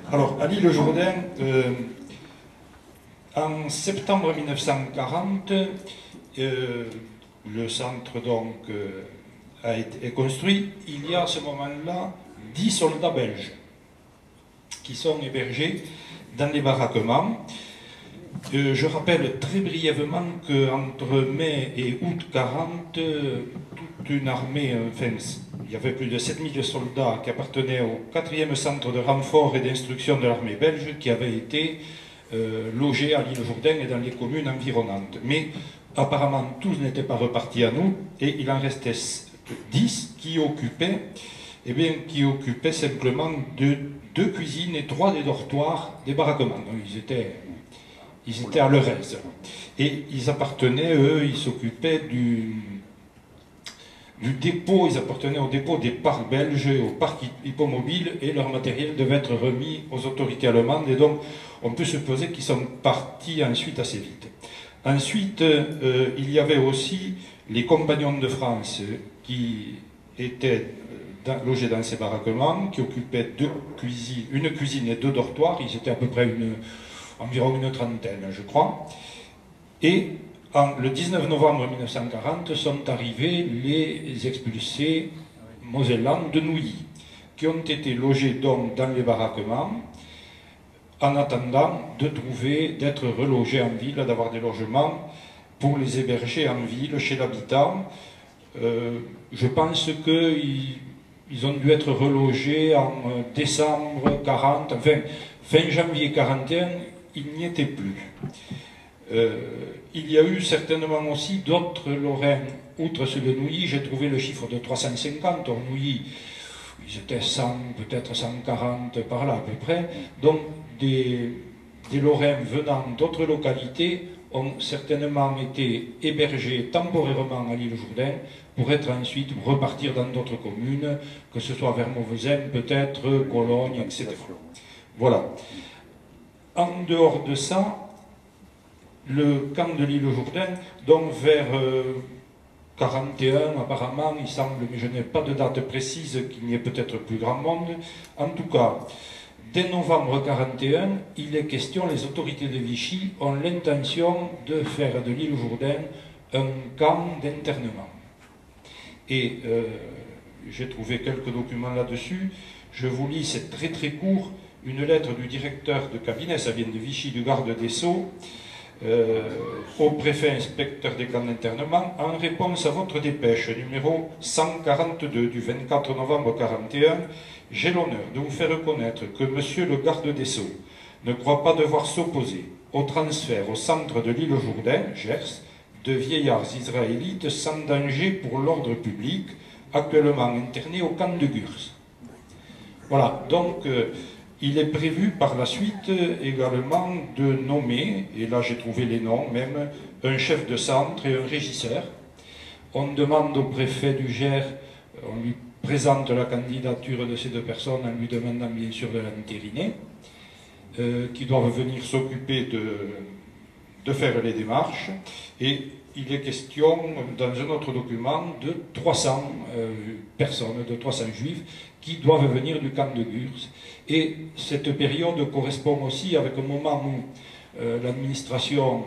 Alors, à l'Île-Jourdain, en septembre 1940, le centre donc est construit. Il y a à ce moment-là 10 soldats belges qui sont hébergés dans les baraquements. Je rappelle très brièvement qu'entre mai et août 40, toute une armée, enfin, il y avait plus de 7000 soldats qui appartenaient au 4e centre de renfort et d'instruction de l'armée belge qui avaient été logés à l'Île-Jourdain et dans les communes environnantes. Mais apparemment, tous n'étaient pas repartis à nous et il en restait 10 qui occupaient, qui occupaient simplement deux cuisines et 3 des dortoirs des baraquements. Donc, ils étaient à leur aise. Et ils appartenaient, eux, ils s'occupaient du dépôt, ils appartenaient au dépôt des parcs belges, au parc hippomobile, et leur matériel devait être remis aux autorités allemandes, et donc on peut supposer qu'ils sont partis ensuite assez vite. Ensuite, il y avait aussi les compagnons de France qui étaient logés dans ces baraquements, qui occupaient une cuisine et 2 dortoirs, ils étaient à peu près environ une trentaine, je crois. Et le 19 novembre 1940 sont arrivés les expulsés mosellans de Nouilly, qui ont été logés donc dans les baraquements, en attendant d'être relogés en ville, d'avoir des logements pour les héberger en ville, chez l'habitant. Je pense qu'ils ont dû être relogés en décembre 40, enfin, fin janvier 41, il n'y était plus. Il y a eu certainement aussi d'autres Lorrains, outre ceux de Nouilly. J'ai trouvé le chiffre de 350. Or, Nouilly, ils étaient 100, peut-être 140 par là à peu près. Donc, des Lorrains venant d'autres localités ont certainement été hébergés temporairement à l'Île-Jourdain pour être ensuite repartir dans d'autres communes, que ce soit vers Mauvesin, peut-être, Cologne, etc. Voilà. En dehors de ça, le camp de l'Île-Jourdain, donc vers 41 apparemment, il semble, mais je n'ai pas de date précise, qu'il n'y ait peut-être plus grand monde. En tout cas, dès novembre 41, il est question, les autorités de Vichy ont l'intention de faire de l'Île-Jourdain un camp d'internement. Et j'ai trouvé quelques documents là-dessus. Je vous lis, c'est très très court, une lettre du directeur de cabinet, ça vient de Vichy, du garde des Sceaux, au préfet inspecteur des camps d'internement, en réponse à votre dépêche numéro 142 du 24 novembre 41, j'ai l'honneur de vous faire connaître que monsieur le garde des Sceaux ne croit pas devoir s'opposer au transfert au centre de l'Île-Jourdain, Gers, de vieillards israélites sans danger pour l'ordre public, actuellement internés au camp de Gurs. Voilà, donc il est prévu par la suite également de nommer, et là j'ai trouvé les noms même, un chef de centre et un régisseur. On demande au préfet du Gers, on lui présente la candidature de ces 2 personnes en lui demandant bien sûr de l'entériner, qui doivent venir s'occuper de faire les démarches. Et il est question, dans un autre document, de 300 personnes, de 300 juifs, qui doivent venir du camp de Gurs. Et cette période correspond aussi avec un moment où l'administration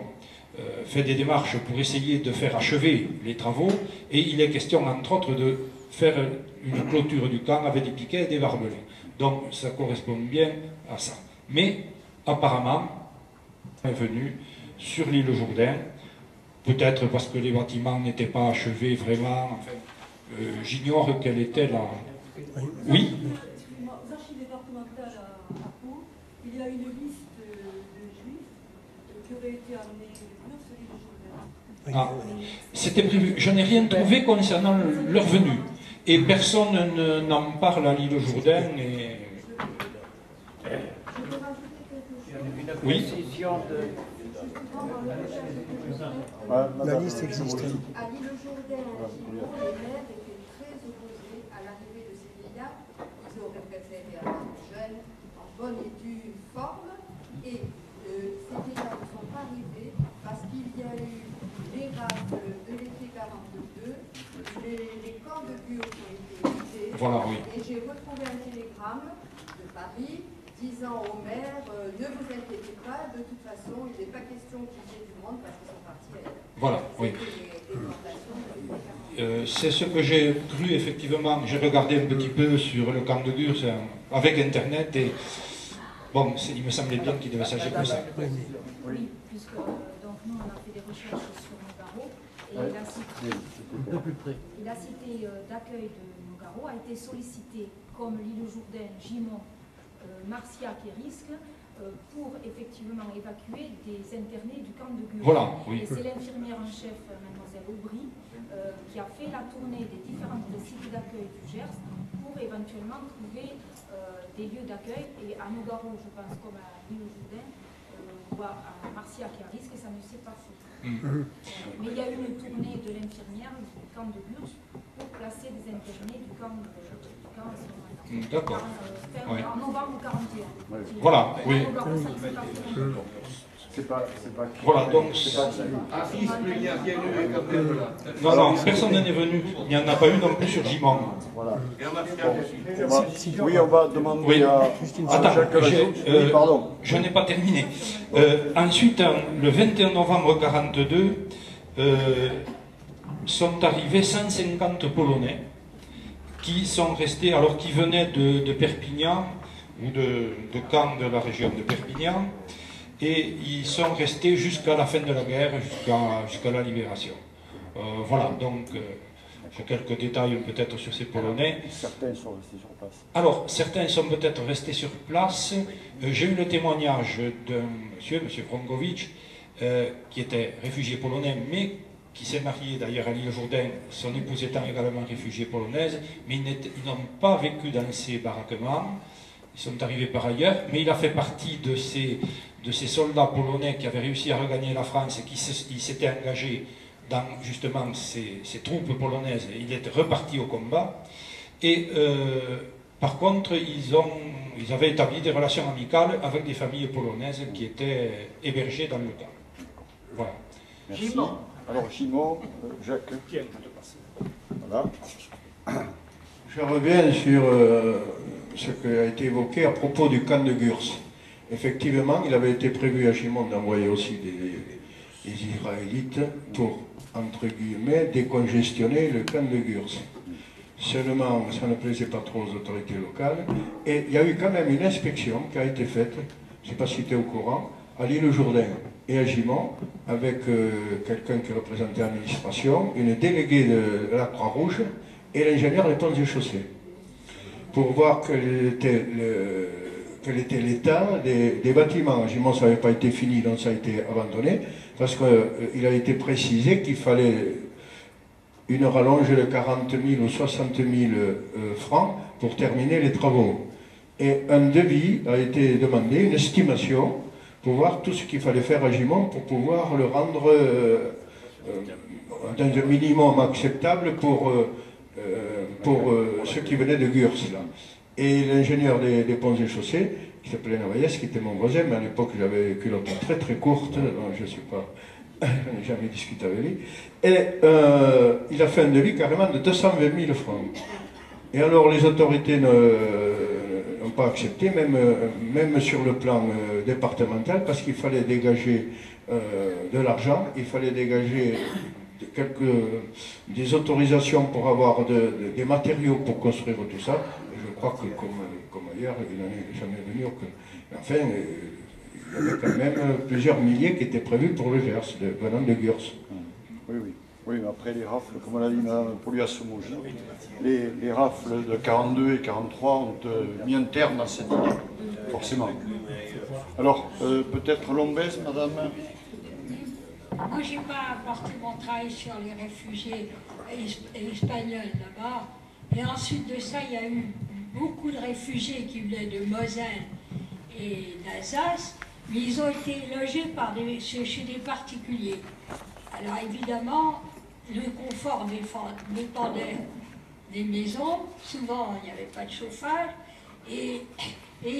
fait des démarches pour essayer de faire achever les travaux, et il est question, entre autres, de faire une clôture du camp avec des piquets et des barbelés. Donc ça correspond bien à ça. Mais apparemment, est venu sur l'Île-Jourdain, peut-être parce que les bâtiments n'étaient pas achevés vraiment, enfin, j'ignore quelle était la... Oui. Aux archives départementales à Pau, il y a une liste de juifs qui auraient été amenés sur l'Île-Jourdain. Ah, c'était prévu. Je n'ai rien trouvé concernant leur venue. Et personne n'en parle à l'Île-Jourdain. Et... Oui. La liste existe. À l'Île-Jourdain, les maires étaient très opposés à l'arrivée de ces vieillards. Ils auraient préféré avoir des jeunes en bonne et due forme. Et ces vieillards ne sont pas arrivés parce qu'il y a eu les rafles de l'été 42, les camps de Gurs ont été visés. Voilà, oui. Et j'ai retrouvé un télégramme de Paris disant disant au maire, ne vous inquiétez pas, de toute façon, il n'est pas question qu'il y ait du monde parce qu'ils sont partis ailleurs. Voilà, oui. Des C'est ce que j'ai cru, effectivement. J'ai regardé un petit peu sur le camp de Gurs avec Internet et bon, il me semblait bien qu'il devait s'agir de ça. Oui, puisque donc, nous, on a fait des recherches sur Nogaro et la cité d'accueil de Nogaro a été sollicitée comme l'île Jourdain, Gimont, Marciac et Risque pour effectivement évacuer des internés du camp de Gurs. Voilà, oui. Et c'est l'infirmière en chef, mademoiselle Aubry, qui a fait la tournée des différentes cités d'accueil du Gers pour éventuellement trouver des lieux d'accueil. Et à Nogaro, je pense, comme à l'île Jourdain, ou à Marciac et à Risque, ça ne s'est pas fait. Mais il y a eu une tournée de l'infirmière du camp de Gurs pour placer des internés du camp à ce moment-là. D'accord. En novembre 41. Voilà, oui. Voilà, donc... Non, non, personne n'est venu. Il n'y en a pas eu non plus sur Gimont. Voilà. Oui, on va demander oui. à... Attends, pardon. Je n'ai pas terminé. Ensuite, le 21 novembre 1942, sont arrivés 150 Polonais qui sont restés, alors qui venaient de Perpignan, ou de Caen de la région de Perpignan, et ils sont restés jusqu'à la fin de la guerre, jusqu'à la libération. Voilà, donc j'ai quelques détails peut-être sur ces Polonais. Certains sont restés sur place. Alors, certains sont peut-être restés sur place. J'ai eu le témoignage d'un monsieur, M. Frankovic, qui était réfugié polonais, mais qui s'est marié d'ailleurs à l'île Jourdain, son épouse étant également réfugiée polonaise, mais ils n'ont pas vécu dans ces baraquements, ils sont arrivés par ailleurs, mais il a fait partie de ces soldats polonais qui avaient réussi à regagner la France et qui s'étaient engagés dans justement ces troupes polonaises. Il est reparti au combat, et par contre, ils avaient établi des relations amicales avec des familles polonaises qui étaient hébergées dans le camp. Voilà. Merci. Alors, Gimont, Jacques. Voilà. Je reviens sur ce qui a été évoqué à propos du camp de Gurs. Effectivement, il avait été prévu à Gimont d'envoyer aussi des Israélites pour, entre guillemets, décongestionner le camp de Gurs. Seulement, ça ne plaisait pas trop aux autorités locales. Et il y a eu quand même une inspection qui a été faite, je ne sais pas si tu es au courant, à l'île Jourdain et à Gimont, avec quelqu'un qui représentait l'administration, une déléguée de la Croix-Rouge et l'ingénieur des ponts et chaussées, pour voir quel était l'état des bâtiments. À Gimont, ça n'avait pas été fini, donc ça a été abandonné, parce qu'il a été précisé qu'il fallait une rallonge de 40 000 ou 60 000 francs pour terminer les travaux. Et un devis a été demandé, une estimation, pour voir tout ce qu'il fallait faire à Gimont pour pouvoir le rendre dans un minimum acceptable pour ceux qui venaient de Gurs. Là. Et l'ingénieur des ponts et chaussées, qui s'appelait Navaillès, qui était mon voisin, mais à l'époque j'avais une culotte très très courte, donc je ne sais pas, je n'ai jamais discuté avec lui, et il a fait un devis carrément de 220 000 francs. Et alors les autorités n'ont pas accepté, même sur le plan départemental, parce qu'il fallait dégager de l'argent, il fallait dégager des autorisations pour avoir des matériaux pour construire tout ça. Et je crois que comme ailleurs, il n'en est jamais venu aucun. Enfin, il y avait quand même plusieurs milliers qui étaient prévus pour le Gers, venant de Gurs. Oui, oui. Oui, mais après les rafles, comme on a dit Mme Polias-Mouge, les rafles de 42 et 43 ont mis un terme à cette idée, forcément. Alors, peut-être Lombez, madame? Moi, je n'ai pas apporté mon travail sur les réfugiés espagnols là-bas. Et ensuite de ça, il y a eu beaucoup de réfugiés qui venaient de Moselle et d'Alsace, mais ils ont été logés chez des particuliers. Alors évidemment, le confort dépendait des maisons, souvent il n'y avait pas de chauffage, et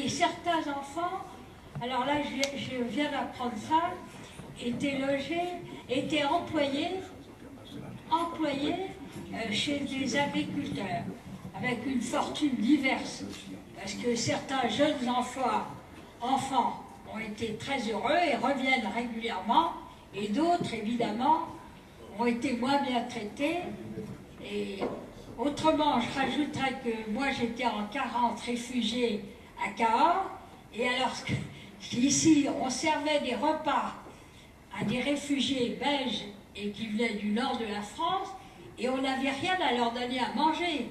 certains enfants, alors là je viens d'apprendre ça, étaient employés chez des agriculteurs, avec une fortune diverse, parce que certains jeunes enfants enfants ont été très heureux et reviennent régulièrement, et d'autres, évidemment, ont été moins bien traités. Et autrement, je rajouterais que moi, j'étais en 40 réfugiés à Cahors, et alors ici, on servait des repas à des réfugiés belges et qui venaient du nord de la France, et on n'avait rien à leur donner à manger,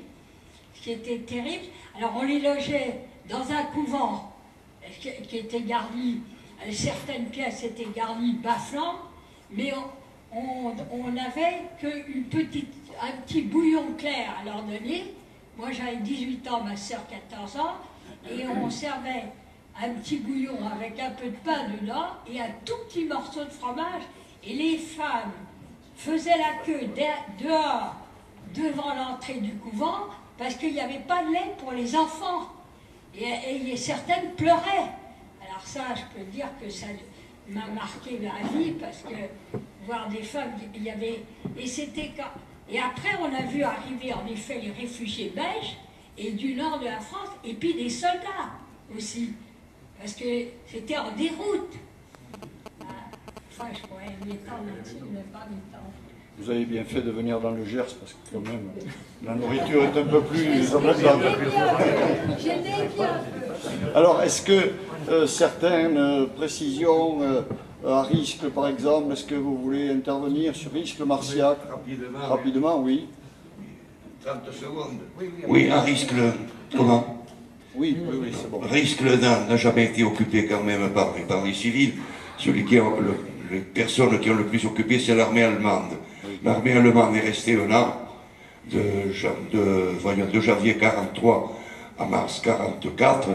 ce qui était terrible. Alors on les logeait dans un couvent qui était garni, certaines pièces étaient garnies bas-flanc, mais on n'avait qu'un petit bouillon clair à leur donner. Moi j'avais 18 ans, ma soeur 14 ans, et on servait un petit bouillon avec un peu de pain dedans et un tout petit morceau de fromage, et les femmes faisaient la queue dehors, devant l'entrée du couvent, parce qu'il n'y avait pas de lait pour les enfants. Et certaines pleuraient. Alors ça, je peux dire que ça m'a marqué ma vie, parce que voir des femmes, il y avait... Et c'était quand... Et après, on a vu arriver, en effet, les réfugiés belges, et du nord de la France, et puis des soldats aussi, parce que c'était en déroute. Enfin, je pourrais m'étendre là-dessus, mais pas m'étendre. Vous avez bien fait de venir dans le Gers, parce que quand même, la nourriture est un peu plus abondante. Alors, est-ce que certaines précisions à Riscle, par exemple, est-ce que vous voulez intervenir sur Riscle, Marciac? Rapidement, oui. 30 secondes. Oui, à Riscle, comment? Oui, c'est bon. Riscle n'a jamais été occupé quand même par les civils. Les personnes qui ont le plus occupé, c'est l'armée allemande. L'armée allemande est restée un an, de janvier 43 à mars 44.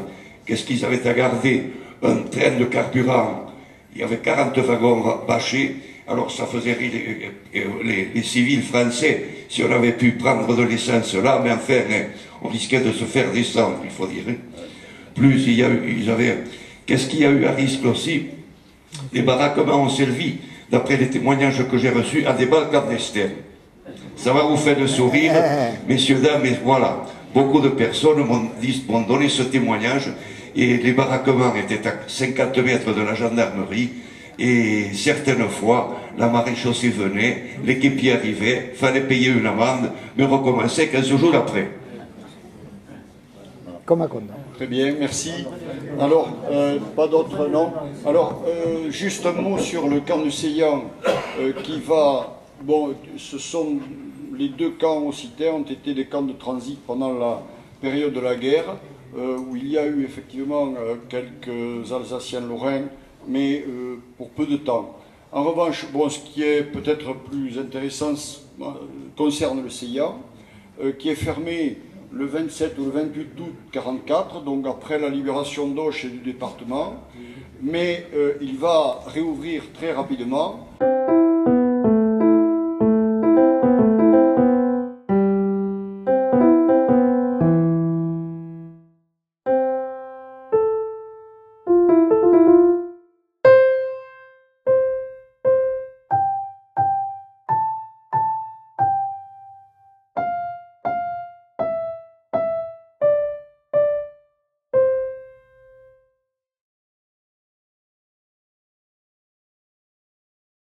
Qu'est-ce qu'ils avaient à garder? Un train de carburant. Il y avait 40 wagons bâchés. Alors ça faisait rire les civils français, si on avait pu prendre de l'essence là, mais enfin, on risquait de se faire descendre, il faut dire. Plus qu'est-ce qu'il y a eu à Risque aussi? Les baraquements ont servi, d'après les témoignages que j'ai reçus, à des balles clandestins. Ça va vous faire sourire, messieurs, dames, mais voilà. Beaucoup de personnes m'ont donné ce témoignage, et les baraquements étaient à 50 mètres de la gendarmerie, et certaines fois, la maréchaussée venait, l'équipier arrivait, fallait payer une amende, mais recommencer 15 jours après. Comme à Condon. Très bien, merci. Alors, pas d'autres noms. Alors, juste un mot sur le camp de Seillan qui va... Bon, ce sont les deux camps au Cité ont été des camps de transit pendant la période de la guerre, où il y a eu effectivement quelques Alsaciens lorrains, mais pour peu de temps. En revanche, bon, ce qui est peut-être plus intéressant concerne le Seillan, qui est fermé le 27 ou le 28 août 1944, donc après la libération d'Auch et du département, mais il va réouvrir très rapidement.